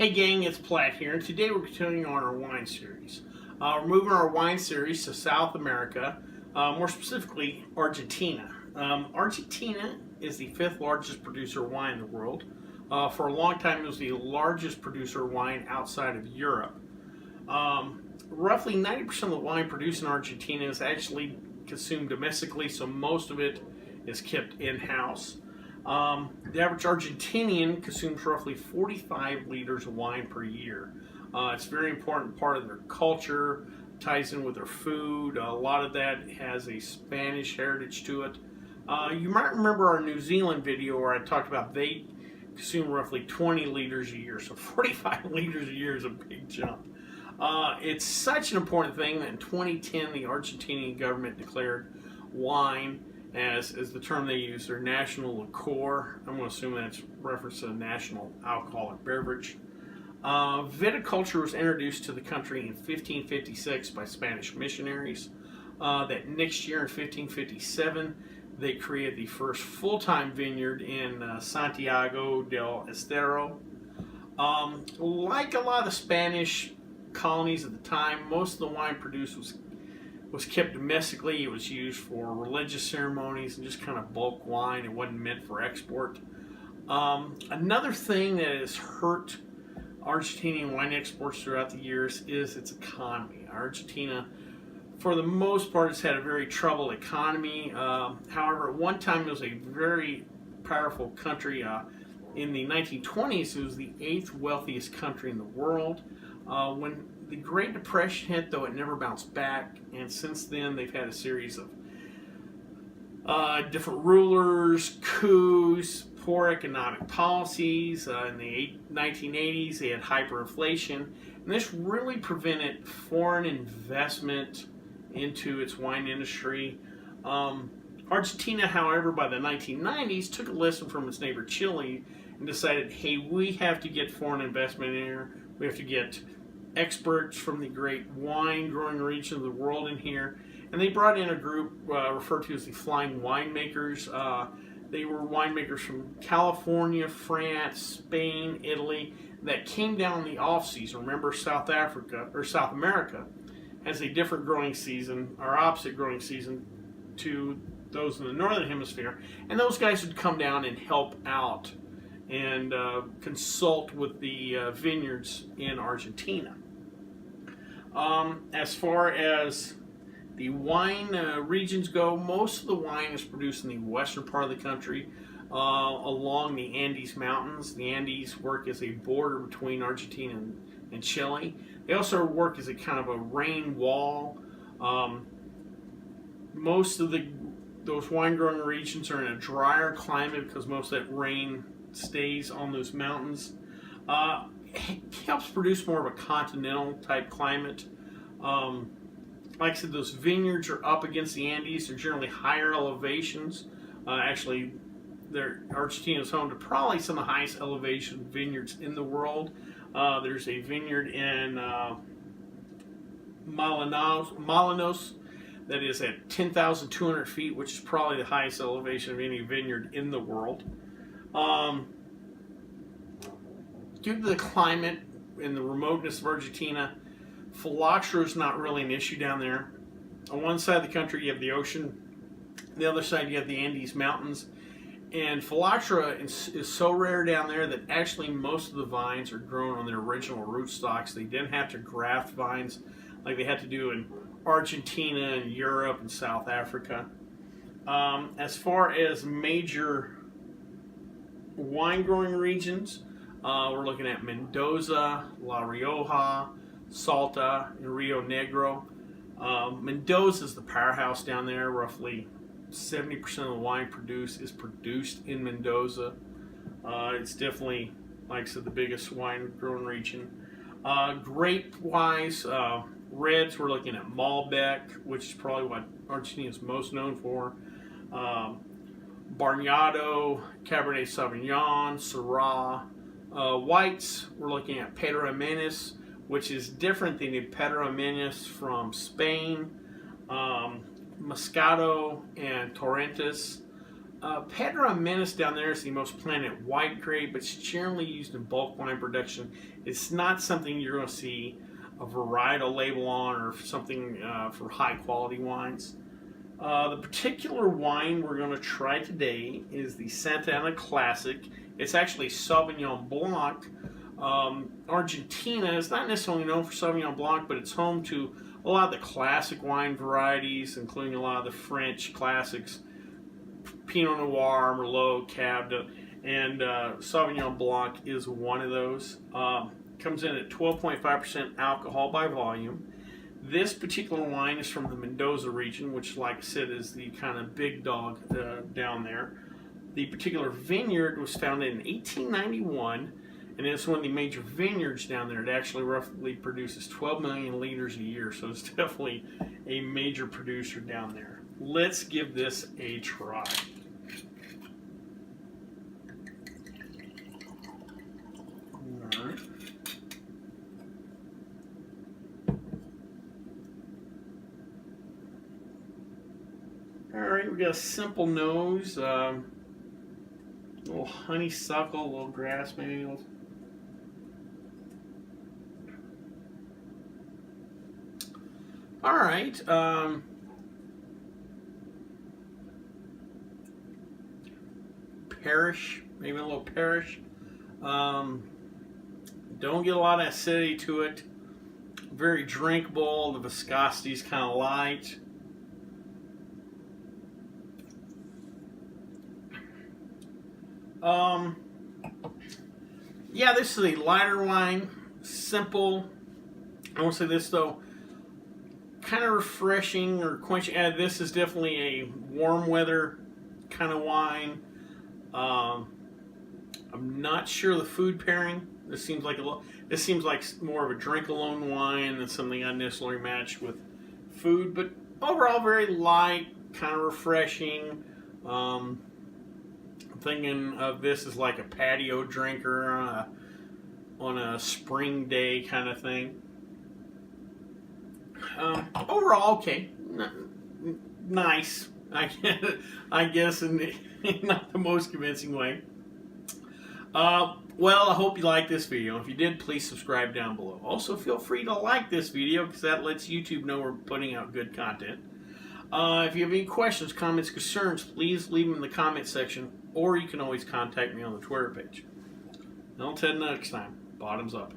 Hey gang, it's Platt here, and today we're continuing on our wine series. We're moving our wine series to South America, more specifically Argentina. Argentina is the fifth largest producer of wine in the world. For a long time it was the largest producer of wine outside of Europe. Roughly 90% of the wine produced in Argentina is actually consumed domestically, so most of it is kept in-house. The average Argentinian consumes roughly 45 liters of wine per year. It's a very important part of their culture, ties in with their food. A lot of that has a Spanish heritage to it. You might remember our New Zealand video where I talked about they consume roughly 20 liters a year, so 45 liters a year is a big jump. It's such an important thing that in 2010 the Argentinian government declared wine as the term they use, their national liqueur. I'm going to assume that's reference to a national alcoholic beverage. Viticulture was introduced to the country in 1556 by Spanish missionaries. That next year in 1557 they created the first full-time vineyard in Santiago del Estero. Like a lot of the Spanish colonies at the time, most of the wine produced was kept domestically. It was used for religious ceremonies and just kind of bulk wine. It wasn't meant for export. Another thing that has hurt Argentinian wine exports throughout the years is its economy. Argentina, for the most part, has had a very troubled economy. However, at one time it was a very powerful country. In the 1920s, it was the 8th wealthiest country in the world. When the Great Depression hit, though, it never bounced back, and since then they've had a series of different rulers, coups, poor economic policies. In the 1980s they had hyperinflation, and this really prevented foreign investment into its wine industry. Argentina, however, by the 1990s took a lesson from its neighbor Chile and decided, hey, we have to get foreign investment in here. We have to get experts from the great wine growing region of the world in here, and they brought in a group referred to as the Flying Winemakers. They were winemakers from California, France, Spain, Italy that came down in the off season. Remember, South America has a different growing season, or opposite growing season to those in the northern hemisphere, and those guys would come down and help out and consult with the vineyards in Argentina. As far as the wine regions go, most of the wine is produced in the western part of the country along the Andes Mountains. The Andes work as a border between Argentina and Chile. They also work as a kind of a rain wall. Most of those wine growing regions are in a drier climate because most of that rain stays on those mountains. It helps produce more of a continental type climate. Like I said, those vineyards are up against the Andes. They're generally higher elevations. Actually, Argentina is home to probably some of the highest elevation vineyards in the world. There's a vineyard in Molinos that is at 10,200 feet, which is probably the highest elevation of any vineyard in the world. Due to the climate and the remoteness of Argentina, phylloxera is not really an issue down there. On one side of the country you have the ocean, the other side you have the Andes Mountains, and phylloxera is so rare down there that actually most of the vines are grown on their original rootstocks. They didn't have to graft vines like they had to do in Argentina and Europe and South Africa. As far as major wine growing regions, we're looking at Mendoza, La Rioja, Salta, and Rio Negro. Mendoza is the powerhouse down there. Roughly 70% of the wine is produced in Mendoza. It's definitely, like I said, the biggest wine growing region. Grape-wise, reds, we're looking at Malbec, which is probably what Argentina is most known for. Barnado, Cabernet Sauvignon, Syrah. Whites, we're looking at Pedro Jimenez, which is different than the Pedro Jimenez from Spain. Moscato and Torrentes. Pedro Menace down there is the most planted white grape, but it's generally used in bulk wine production. It's not something you're going to see a varietal label on or something for high quality wines. The particular wine we're going to try today is the Santa Ana Classic. It's actually Sauvignon Blanc. Argentina is not necessarily known for Sauvignon Blanc, but it's home to a lot of the classic wine varieties, including a lot of the French classics, Pinot Noir, Merlot, Cab, and Sauvignon Blanc is one of those. Comes in at 12.5% alcohol by volume. This particular wine is from the Mendoza region, which, like I said, is the kind of big dog down there. The particular vineyard was founded in 1891, and it's one of the major vineyards down there. It actually roughly produces 12 million liters a year, so it's definitely a major producer down there. Let's give this a try. All right. Alright, we got a simple nose, a little honeysuckle, a little grass maybe. Alright, perish, maybe a little perish. Don't get a lot of acidity to it. Very drinkable, the viscosity is kind of light. Yeah, this is a lighter wine, simple. I won't say this though, kind of refreshing or quenching. This is definitely a warm weather kind of wine. I'm not sure the food pairing. This seems like more of a drink alone wine than something I necessarily match with food. But overall, very light, kind of refreshing. Thinking of this as like a patio drinker on a spring day kind of thing. Overall, okay, nice. I guess in not the most convincing way. Well, I hope you liked this video. If you did, please subscribe down below. Also, feel free to like this video because that lets YouTube know we're putting out good content. If you have any questions, comments, concerns, please leave them in the comment section, or you can always contact me on the Twitter page. Until next time, bottoms up.